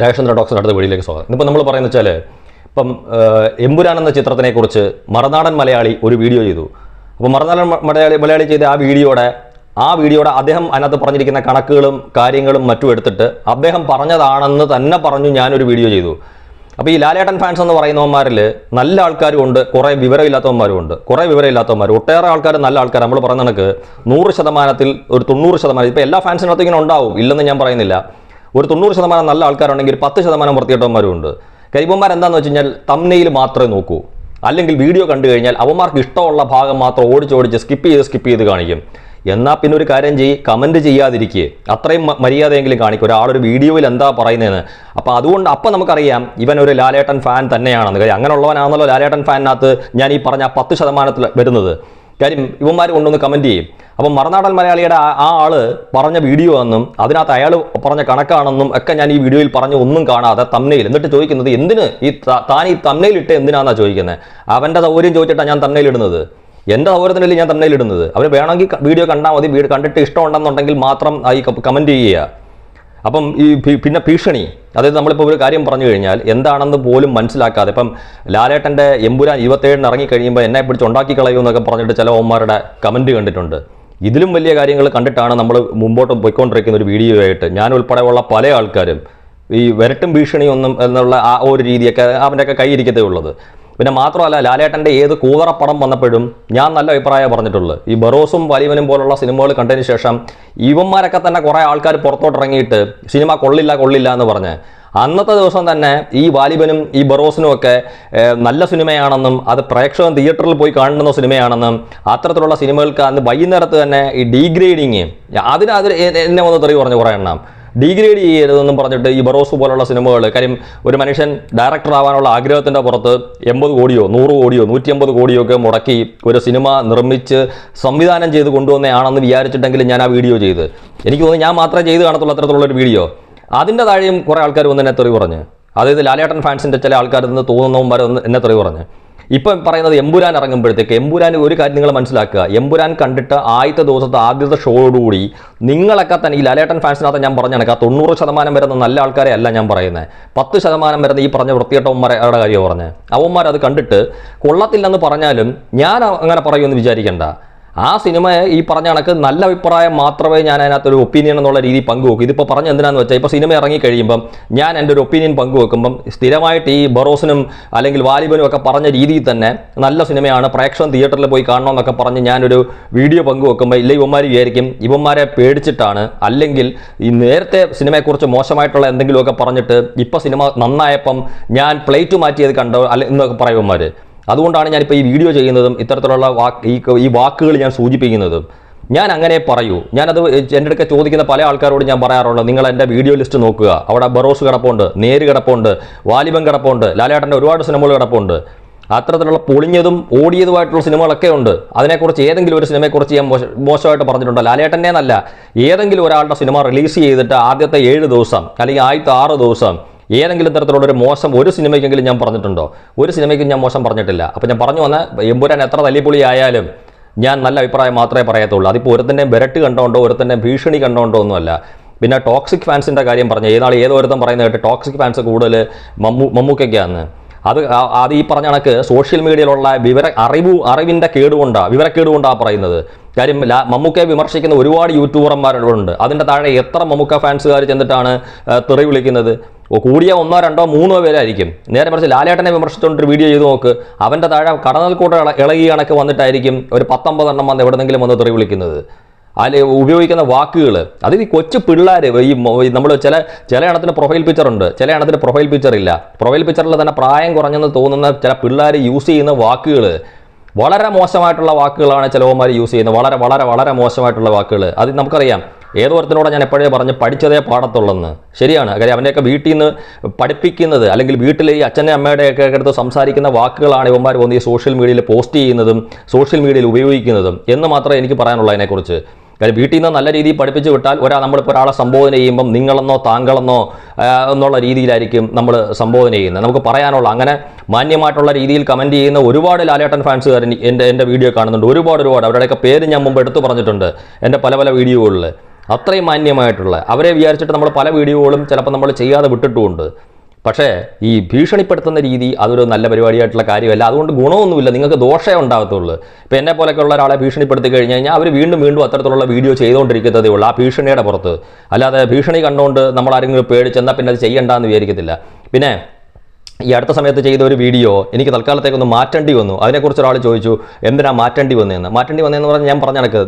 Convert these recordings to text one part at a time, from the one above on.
രാജേന്ദ്ര ടോക്സിൻ്റെ അടുത്ത വീഡിയോയിലേക്ക് സ്വാഗതം. ഇന്നിപ്പോൾ നമ്മൾ പറയുന്നത് വെച്ചാൽ ഇപ്പം എമ്പുരാൻ എന്ന ചിത്രത്തിനെക്കുറിച്ച് മറുനാടൻ മലയാളി ഒരു വീഡിയോ ചെയ്തു. അപ്പോൾ മറുനാടൻ മലയാളി ചെയ്ത ആ വീഡിയോയുടെ അദ്ദേഹം അതിനകത്ത് പറഞ്ഞിരിക്കുന്ന കണക്കുകളും കാര്യങ്ങളും മറ്റും എടുത്തിട്ട് അദ്ദേഹം പറഞ്ഞതാണെന്ന് തന്നെ പറഞ്ഞു ഞാനൊരു വീഡിയോ ചെയ്തു. അപ്പോൾ ഈ ലാലേട്ടൻ ഫാൻസ് എന്ന് പറയുന്നവന്മാരിൽ നല്ല ആൾക്കാരും ഉണ്ട്, കുറേ വിവരമില്ലാത്തവന്മാരും ഉണ്ട്. ഒട്ടേറെ ആൾക്കാർ നല്ല ആൾക്കാർ. നമ്മൾ പറയുന്ന കണക്ക് 100% ഒരു 90%, ഇപ്പോൾ എല്ലാ ഫാൻസിനകത്തും ഇങ്ങനെ ഉണ്ടാവും, ഇല്ലെന്ന് ഞാൻ പറയുന്നില്ല. ഒരു 90% നല്ല ആൾക്കാരുണ്ടെങ്കിൽ 10% വൃത്തികെട്ടവന്മാരും ഉണ്ട്. കരിമ്പന്മാർ എന്താണെന്ന് വെച്ച് കഴിഞ്ഞാൽ തംബ്നെയിൽ മാത്രമേ നോക്കൂ, അല്ലെങ്കിൽ വീഡിയോ കണ്ടു കഴിഞ്ഞാൽ അവന്മാർക്ക് ഇഷ്ടമുള്ള ഭാഗം മാത്രം ഓടിച്ചോടിച്ച് സ്കിപ്പ് ചെയ്ത് കാണിക്കും. എന്നാൽ പിന്നെ ഒരു കാര്യം കമൻറ്റ് ചെയ്യാതിരിക്കുക, അത്രയും മര്യാദയെങ്കിലും കാണിക്കും ഒരാളൊരു വീഡിയോയിൽ എന്താ പറയുന്നതെന്ന്. അപ്പോൾ അതുകൊണ്ട് അപ്പം നമുക്കറിയാം ഇവൻ ഒരു ലാലേട്ടൻ ഫാൻ തന്നെയാണെന്ന്. കാര്യം അങ്ങനെയുള്ളവനാണല്ലോ ലാലേട്ടൻ ഫാനിനകത്ത് ഞാൻ ഈ പറഞ്ഞ 10% വരുന്നത്. കാര്യം ഇവന്മാർ കൊണ്ടൊന്ന് കമൻറ്റ് ചെയ്യും. അപ്പം മറുനാടൻ മലയാളിയുടെ ആ ആള് പറഞ്ഞ വീഡിയോ എന്നും അതിനകത്ത് അയാൾ പറഞ്ഞ കണക്കാണെന്നും ഒക്കെ ഞാൻ ഈ വീഡിയോയിൽ പറഞ്ഞ് ഒന്നും കാണാതെ തംബ്നെയിൽ, എന്നിട്ട് ചോദിക്കുന്നത് എന്തിന് താൻ ഈ തംബ്നെയിൽ ഇട്ട് എന്തിനാണെന്നാണ് ചോദിക്കുന്നത്. അവൻ്റെ സൗകര്യം ചോദിച്ചിട്ടാണ് ഞാൻ തംബ്നെയിൽ ഇടുന്നത്. എൻ്റെ സൗകര്യത്തിനല്ലേ ഞാൻ തംബ്നെയിൽ ഇടുന്നത്. അവന് വേണമെങ്കിൽ വീഡിയോ കണ്ടാൽ മതി, വീഡിയോ കണ്ടിട്ട് ഇഷ്ടമുണ്ടെന്നുണ്ടെങ്കിൽ മാത്രം ഈ കമൻറ്റ് ചെയ്യുക. അപ്പം പിന്നെ ഭീഷണി, അതായത് നമ്മളിപ്പോൾ ഒരു കാര്യം പറഞ്ഞു കഴിഞ്ഞാൽ എന്താണെന്ന് പോലും മനസ്സിലാക്കാതെ, ഇപ്പം ലാലേട്ടൻ്റെ എമ്പുരാൻ 27-ന് ഇറങ്ങിക്കഴിയുമ്പോൾ എന്നെ പിടിച്ച് ഉണ്ടാക്കി കളയുമെന്നൊക്കെ പറഞ്ഞിട്ട് ചില ഓന്മാരുടെ കമൻറ്റ് കണ്ടിട്ടുണ്ട്. ഇതിലും വലിയ കാര്യങ്ങൾ കണ്ടിട്ടാണ് നമ്മൾ മുമ്പോട്ട് പോയിക്കൊണ്ടിരിക്കുന്ന ഒരു വീഡിയോ ആയിട്ട് ഞാൻ ഉൾപ്പെടെയുള്ള പല ആൾക്കാരും ഈ വരട്ടും ഭീഷണിയൊന്നും എന്നുള്ള ആ ഒരു രീതിയൊക്കെ അവൻ്റെയൊക്കെ കൈയിരിക്കത്തേ ഉള്ളത്. പിന്നെ മാത്രമല്ല, ലാലേട്ടൻ്റെ ഏത് കൂതറപ്പടം വന്നപ്പോഴും ഞാൻ നല്ല അഭിപ്രായം പറഞ്ഞിട്ടുള്ളൂ. ഈ ബറോസും വലിയവനും പോലുള്ള സിനിമകൾ കണ്ടതിന് ശേഷം ഇവന്മാരൊക്കെ തന്നെ കുറേ ആൾക്കാർ പുറത്തോട്ടിറങ്ങിയിട്ട് സിനിമ കൊള്ളില്ല എന്ന് പറഞ്ഞ് അന്നത്തെ ദിവസം തന്നെ ഈ വാലിബനും ഈ ബറോസിനും ഒക്കെ നല്ല സിനിമയാണെന്നും അത് പ്രേക്ഷകൻ തിയേറ്ററിൽ പോയി കാണുന്ന സിനിമയാണെന്നും അത്തരത്തിലുള്ള സിനിമകൾക്ക് അന്ന് വൈകുന്നേരത്ത് തന്നെ ഈ ഡീഗ്രേഡിങ് അതിന് എന്നെ ഒന്ന് തെറി പറഞ്ഞു കുറേ എണ്ണം ഡീഗ്രേഡ് ചെയ്യരുതെന്നും പറഞ്ഞിട്ട് ഈ ബറോസ് പോലുള്ള സിനിമകൾ. കാര്യം ഒരു മനുഷ്യൻ ഡയറക്ടർ ആവാനുള്ള ആഗ്രഹത്തിൻ്റെ പുറത്ത് 80 കോടിയോ 100 കോടിയോ 150 കോടിയോ ഒക്കെ മുടക്കി ഒരു സിനിമ നിർമ്മിച്ച് സംവിധാനം ചെയ്ത് കൊണ്ടുവന്നതാണെന്ന് വിചാരിച്ചിട്ടെങ്കിലും ഞാൻ ആ വീഡിയോ ചെയ്ത്, എനിക്ക് തോന്നുന്നു ഞാൻ മാത്രമേ ചെയ്ത് കാണത്തുള്ളൂ അത്തരത്തിലുള്ളൊരു വീഡിയോ. അതിൻ്റെ താഴെയും കുറേ ആൾക്കാർ വന്ന് എന്നെ തെറി പറഞ്ഞ്, അതായത് ലാലേട്ടൻ ഫാൻസിൻ്റെ ചില ആൾക്കാരിൽ നിന്ന് തോന്നുന്നവന്മാർ ഒന്ന് എന്നെ തെറി പറഞ്ഞ്. ഇപ്പം പറയുന്നത് എമ്പുരാൻ ഇറങ്ങുമ്പോഴത്തേക്ക്, എമ്പുരാൻ ഒരു കാര്യം നിങ്ങൾ മനസ്സിലാക്കുക, എമ്പുരാൻ കണ്ടിട്ട് ആദ്യത്തെ ഷോയോടുകൂടി നിങ്ങളൊക്കെ തന്നെ ഈ ലാലേട്ടൻ ഫാൻസിനകത്ത് ഞാൻ പറഞ്ഞ കണക്ക് 90% വരുന്ന നല്ല ആൾക്കാരെ അല്ല ഞാൻ പറയുന്നത്, 10% വരുന്ന ഈ പറഞ്ഞ വൃത്തികെട്ടവന്മാരുടെ കാര്യം പറഞ്ഞത്. അവന്മാർ അത് കണ്ടിട്ട് കൊള്ളത്തില്ലെന്ന് പറഞ്ഞാലും ഞാൻ അങ്ങനെ പറയുമെന്ന് വിചാരിക്കേണ്ട. ആ സിനിമയെ ഈ പറഞ്ഞ കണക്ക് നല്ല അഭിപ്രായം മാത്രമേ ഞാൻ അതിനകത്തൊരു ഒപ്പീനിയൻ എന്നുള്ള രീതി പങ്കുവെക്കും. ഇതിപ്പോൾ പറഞ്ഞ എന്തിനാന്ന് വെച്ചാൽ ഇപ്പോൾ സിനിമ ഇറങ്ങിക്കഴിയുമ്പം ഞാൻ എൻ്റെ ഒരു ഒപ്പീനിയൻ പങ്കുവെക്കുമ്പം സ്ഥിരമായിട്ട് ഈ ബറോസിനും അല്ലെങ്കിൽ വാലിബനും ഒക്കെ പറഞ്ഞ രീതിയിൽ തന്നെ നല്ല സിനിമയാണ്, പ്രേക്ഷകൻ തിയേറ്ററിൽ പോയി കാണണമെന്നൊക്കെ പറഞ്ഞ് ഞാനൊരു വീഡിയോ പങ്കുവെക്കുമ്പോൾ ഇല്ല ഇവന്മാർ വിചാരിക്കും ഇവന്മാരെ പേടിച്ചിട്ടാണ്, അല്ലെങ്കിൽ ഈ നേരത്തെ സിനിമയെക്കുറിച്ച് മോശമായിട്ടുള്ള എന്തെങ്കിലുമൊക്കെ പറഞ്ഞിട്ട് ഇപ്പോൾ സിനിമ നന്നായപ്പം ഞാൻ പ്ലേറ്റ് മാറ്റിയത് കണ്ടോ എന്നൊക്കെ പറയുവന്മാർ. അതുകൊണ്ടാണ് ഞാനിപ്പോൾ ഈ വീഡിയോ ചെയ്യുന്നതും ഇത്തരത്തിലുള്ള ഈ വാക്കുകൾ ഞാൻ സൂചിപ്പിക്കുന്നതും. ഞാൻ അങ്ങനെ പറയൂ. ഞാനത് എൻ്റെ അടുക്ക ചോദിക്കുന്ന പല ആൾക്കാരോട് ഞാൻ പറയാറുള്ളത്, നിങ്ങൾ എൻ്റെ വീഡിയോ ലിസ്റ്റ് നോക്കുക, അവിടെ ബറോസ് കിടപ്പുണ്ട്, നേര് കിടപ്പുണ്ട്, വാലിബൻ കിടപ്പുണ്ട്, ലാലേട്ടൻ്റെ ഒരുപാട് സിനിമകൾ കിടപ്പുണ്ട്. അത്തരത്തിലുള്ള പൊളിഞ്ഞതും ഓടിയതുമായിട്ടുള്ള സിനിമകളൊക്കെ ഉണ്ട്. അതിനെക്കുറിച്ച് ഏതെങ്കിലും ഒരു സിനിമയെക്കുറിച്ച് ഞാൻ മോശമായിട്ട് പറഞ്ഞിട്ടുണ്ടോ? ലാലേട്ടൻ്റെ എന്നല്ല, ഏതെങ്കിലും ഒരാളുടെ സിനിമ റിലീസ് ചെയ്തിട്ട് ആദ്യത്തെ 7 ദിവസം അല്ലെങ്കിൽ ആദ്യത്തെ 6 ദിവസം ഏതെങ്കിലും തരത്തിലുള്ളൊരു മോശം ഒരു സിനിമയ്ക്കെങ്കിലും ഞാൻ പറഞ്ഞിട്ടുണ്ടോ? ഒരു സിനിമയ്ക്കും ഞാൻ മോശം പറഞ്ഞിട്ടില്ല. അപ്പോൾ ഞാൻ പറഞ്ഞു വന്ന എമ്പുരാൻ എത്ര തല്ലിപ്പൊളി ആയാലും ഞാൻ നല്ല അഭിപ്രായം മാത്രമേ പറയത്തുള്ളൂ. അതിപ്പോൾ ഒരുത്തൻ്റെ വിരട്ട് കണ്ടോണ്ടോ ഒരുത്തൻ്റെ ഭീഷണി കണ്ടോണ്ടോ ഒന്നുമല്ല. പിന്നെ ടോക്സിക് ഫാൻസിൻ്റെ കാര്യം പറഞ്ഞ് ഏതോരുത്തം പറയുന്നത് കേട്ട് ടോക്സിക് ഫാൻസ് കൂടുതൽ മമ്മൂക്കയ്ക്കാന്ന്. അത് ഈ പറഞ്ഞ കണക്ക് സോഷ്യൽ മീഡിയയിലുള്ള അറിവിൻ്റെ വിവരക്കേടുകൊണ്ടാണ് പറയുന്നത്. കാര്യം മമ്മൂക്കയെ വിമർശിക്കുന്ന ഒരുപാട് യൂട്യൂബർമാരുണ്ട്. അതിൻ്റെ താഴെ എത്ര മമ്മൂക്ക ഫാൻസുകാർ ചെന്നിട്ടാണ് തെറി വിളിക്കുന്നത്? കൂടിയ 1, 2, 3 പേരായിരിക്കും. നേരെ മറിച്ച് ലാലേട്ടനെ വിമർശിച്ചുകൊണ്ടൊരു വീഡിയോ ചെയ്ത് നോക്ക്, അവൻ്റെ താഴെ കടന്നൽക്കൂട്ട ഇളകി കണക്ക് വന്നിട്ടായിരിക്കും ഒരു 19 എണ്ണം വന്ന് എവിടെന്നെങ്കിലും വന്ന് തെറി വിളിക്കുന്നത്. അതിൽ ഉപയോഗിക്കുന്ന വാക്കുകൾ, അത് ഈ കൊച്ചു പിള്ളേർ, ഈ നമ്മൾ ചില എണ്ണത്തിന് പ്രൊഫൈൽ പിക്ചറുണ്ട്, ചില എണ്ണത്തിന് പ്രൊഫൈൽ പിക്ചർ ഇല്ല. പ്രൊഫൈൽ പിക്ചറിൽ തന്നെ പ്രായം കുറഞ്ഞെന്ന് തോന്നുന്ന ചില പിള്ളേർ യൂസ് ചെയ്യുന്ന വാക്കുകൾ വളരെ മോശമായിട്ടുള്ള വാക്കുകളാണ് ചിലവന്മാർ യൂസ് ചെയ്യുന്നത്. വളരെ വളരെ വളരെ മോശമായിട്ടുള്ള വാക്കുകൾ. അത് നമുക്കറിയാം. ഏതോരത്തിനോട് ഞാൻ എപ്പോഴേ പറഞ്ഞ് പഠിച്ചതേ പാടത്തുള്ളെന്ന്. ശരിയാണ്. കാര്യം അവൻ്റെയൊക്കെ വീട്ടിൽ നിന്ന് പഠിപ്പിക്കുന്നത്, അല്ലെങ്കിൽ വീട്ടിൽ ഈ അച്ഛൻ്റെ അമ്മയുടെയൊക്കെ അടുത്ത് സംസാരിക്കുന്ന വാക്കുകളാണ് ഇവന്മാർ വന്ന് ഈ സോഷ്യൽ മീഡിയയിൽ പോസ്റ്റ് ചെയ്യുന്നതും സോഷ്യൽ മീഡിയയിൽ ഉപയോഗിക്കുന്നതും എന്ന് മാത്രമേ എനിക്ക് പറയാനുള്ളൂ അതിനെക്കുറിച്ച്. കാര്യം വീട്ടിൽ നിന്ന് നല്ല രീതിയിൽ പഠിപ്പിച്ച് വിട്ടാൽ നമ്മളിപ്പോൾ ഒരാളെ സംബോധന ചെയ്യുമ്പം നിങ്ങളെന്നോ താങ്കളെന്നോ എന്നുള്ള രീതിയിലായിരിക്കും നമ്മൾ സംബോധന ചെയ്യുന്നത്. നമുക്ക് പറയാനുള്ള അങ്ങനെ മാന്യമായിട്ടുള്ള രീതിയിൽ കമൻറ്റ് ചെയ്യുന്ന ഒരുപാട് ലാലേട്ടൻ ഫാൻസുകാർ എൻ്റെ വീഡിയോ കാണുന്നുണ്ട്. ഒരുപാട് അവരുടെയൊക്കെ പേര് ഞാൻ മുമ്പ് എടുത്തു പറഞ്ഞിട്ടുണ്ട് എൻ്റെ പല വീഡിയോകളിൽ. അത്രയും മാന്യമായിട്ടുള്ള അവരെ വിചാരിച്ചിട്ട് നമ്മൾ പല വീഡിയോകളും ചിലപ്പോൾ നമ്മൾ ചെയ്യാതെ വിട്ടിട്ടുമുണ്ട്. പക്ഷേ ഈ ഭീഷണിപ്പെടുത്തുന്ന രീതി അതൊരു നല്ല പരിപാടിയായിട്ടുള്ള കാര്യമല്ല. അതുകൊണ്ട് ഗുണമൊന്നുമില്ല, നിങ്ങൾക്ക് ദോഷമേ ഉണ്ടാകത്തുള്ളൂ. ഇപ്പോൾ എന്നെ പോലെയൊക്കെയുള്ള ഒരാളെ ഭീഷണിപ്പെടുത്തി കഴിഞ്ഞ് കഴിഞ്ഞാൽ അവർ വീണ്ടും അത്തരത്തിലുള്ള വീഡിയോ ചെയ്തുകൊണ്ടിരിക്കുന്നതേ ഉള്ളൂ, ആ ഭീഷണിയുടെ പുറത്ത്. അല്ലാതെ ഭീഷണി കണ്ടുകൊണ്ട് നമ്മൾ ആരെങ്കിലും പേടിച്ചെന്നാൽ പിന്നെ അത് ചെയ്യണ്ടെന്ന് വിചാരിക്കത്തില്ല. പിന്നെ ഈ അടുത്ത സമയത്ത് ചെയ്ത ഒരു വീഡിയോ എനിക്ക് തൽക്കാലത്തേക്കൊന്ന് മാറ്റേണ്ടി വന്നു. അതിനെക്കുറിച്ച് ഒരാൾ ചോദിച്ചു എന്തിനാ മാറ്റേണ്ടി വന്നതെന്ന് പറഞ്ഞാൽ ഞാൻ പറഞ്ഞ കണക്ക്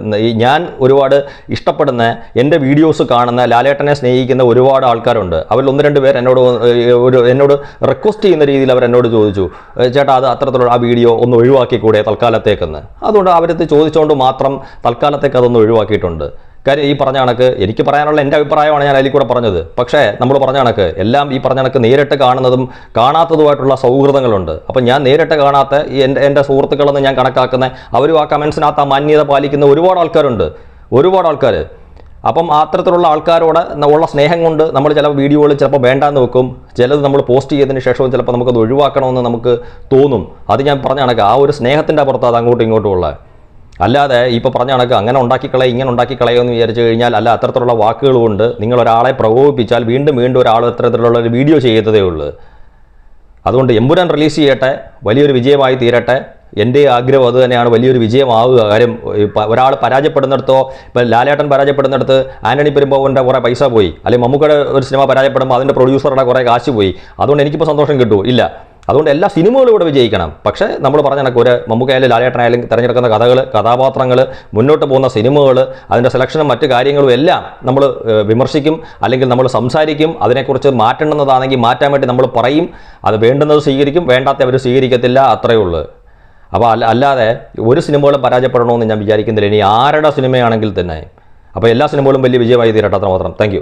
ഞാൻ ഒരുപാട് ഇഷ്ടപ്പെടുന്ന എൻ്റെ വീഡിയോസ് കാണുന്ന ലാലേട്ടനെ സ്നേഹിക്കുന്ന ഒരുപാട് ആൾക്കാരുണ്ട്. അവരിൽ 1-2 പേർ എന്നോട് റിക്വസ്റ്റ് ചെയ്യുന്ന രീതിയിൽ അവർ എന്നോട് ചോദിച്ചു, ചേട്ടാ അത് അത്തരത്തിലുള്ള ആ വീഡിയോ ഒന്ന് ഒഴിവാക്കിക്കൂടെ തൽക്കാലത്തേക്കെന്ന്. അതുകൊണ്ട് അവരത് ചോദിച്ചുകൊണ്ട് മാത്രം തൽക്കാലത്തേക്ക് അതൊന്ന് ഒഴിവാക്കിയിട്ടുണ്ട്. കാര്യം ഈ പറഞ്ഞ കണക്ക് എനിക്ക് പറയാനുള്ള എൻ്റെ അഭിപ്രായമാണ് ഞാൻ അതിൽ കൂടെ പറഞ്ഞത്. പക്ഷേ നമ്മൾ പറഞ്ഞ കണക്ക് എല്ലാം ഈ പറഞ്ഞ കണക്ക് നേരിട്ട് കാണുന്നതും കാണാത്തതുമായിട്ടുള്ള സൗഹൃദങ്ങളുണ്ട്. അപ്പം ഞാൻ നേരിട്ട് കാണാത്ത എൻ്റെ സുഹൃത്തുക്കളെന്ന് ഞാൻ കണക്കാക്കുന്ന അവരും ആ കമൻസിനകത്ത് ആ മാന്യത പാലിക്കുന്ന ഒരുപാട് ആൾക്കാർ. അപ്പം അത്തരത്തിലുള്ള ആൾക്കാരോട് ഉള്ള സ്നേഹം കൊണ്ട് നമ്മൾ ചില വീഡിയോകൾ ചിലപ്പോൾ വേണ്ടാന്ന് വെക്കും, ചിലത് നമ്മൾ പോസ്റ്റ് ചെയ്തതിന് ശേഷവും ചിലപ്പോൾ നമുക്കത് ഒഴിവാക്കണമെന്ന് നമുക്ക് തോന്നും. അത് ഞാൻ പറഞ്ഞ കണക്ക് ആ ഒരു സ്നേഹത്തിൻ്റെ പുറത്ത് അത് അങ്ങോട്ടും ഇങ്ങോട്ടും ഉള്ള. അല്ലാതെ ഇപ്പോൾ പറഞ്ഞ കണക്ക് അങ്ങനെ ഉണ്ടാക്കിക്കളയോ ഇങ്ങനെ ഉണ്ടാക്കിക്കളയോ എന്ന് വിചാരിച്ചു കഴിഞ്ഞാൽ അല്ല, അത്തരത്തിലുള്ള വാക്കുകൾ കൊണ്ട് നിങ്ങൾ ഒരാളെ പ്രകോപിപ്പിച്ചാൽ വീണ്ടും ഒരാൾ അത്തരത്തിലുള്ള ഒരു വീഡിയോ ചെയ്യത്തതേ ഉള്ളൂ. അതുകൊണ്ട് എമ്പുരാൻ റിലീസ് ചെയ്യട്ടെ, വലിയൊരു വിജയമായി തീരട്ടെ. എൻ്റെ ആഗ്രഹം അത് തന്നെയാണ്, വലിയൊരു വിജയമാവുക. കാര്യം ഒരാൾ പരാജയപ്പെടുന്നിടത്തോ, ഇപ്പോൾ ലാലേട്ടൻ പരാജയപ്പെടുന്നിടത്ത് ആന്റണി പെരുമ്പാവൂരിൻ്റെ കുറേ പൈസ പോയി, അല്ലെങ്കിൽ മമ്മൂക്കയുടെ ഒരു സിനിമ പരാജയപ്പെടുമ്പോൾ അതിൻ്റെ പ്രൊഡ്യൂസറുടെ കുറേ കാശ് പോയി. അതുകൊണ്ട് എനിക്കിപ്പോൾ സന്തോഷം കിട്ടുമോ? ഇല്ല. അതുകൊണ്ട് എല്ലാ സിനിമകളും ഇവിടെ വിജയിക്കണം. പക്ഷേ നമ്മൾ പറഞ്ഞ കണക്ക് ഒരു മമ്മൂക്കയായാലും ലാലേട്ടനായാലും തിരഞ്ഞെടുക്കുന്ന കഥാപാത്രങ്ങൾ, മുന്നോട്ട് പോകുന്ന സിനിമകൾ, അതിൻ്റെ സെലക്ഷനും മറ്റു കാര്യങ്ങളും എല്ലാം നമ്മൾ വിമർശിക്കും, അല്ലെങ്കിൽ നമ്മൾ സംസാരിക്കും. അതിനെക്കുറിച്ച് മാറ്റേണ്ടുന്നതാണെങ്കിൽ മാറ്റാൻ വേണ്ടി നമ്മൾ പറയും. അത് വേണ്ടുന്നത് സ്വീകരിക്കും, വേണ്ടാത്ത അവർ സ്വീകരിക്കത്തില്ല, അത്രയേ ഉള്ളൂ. അപ്പോൾ അല്ലാതെ ഒരു സിനിമകളും പരാജയപ്പെടണമെന്ന് ഞാൻ വിചാരിക്കുന്നില്ല, ഇനി ആരുടെ സിനിമയാണെങ്കിൽ തന്നെ. അപ്പോൾ എല്ലാ സിനിമകളും വലിയ വിജയമായി തീരട്ടെ, അത്രമാത്രം. Thank you.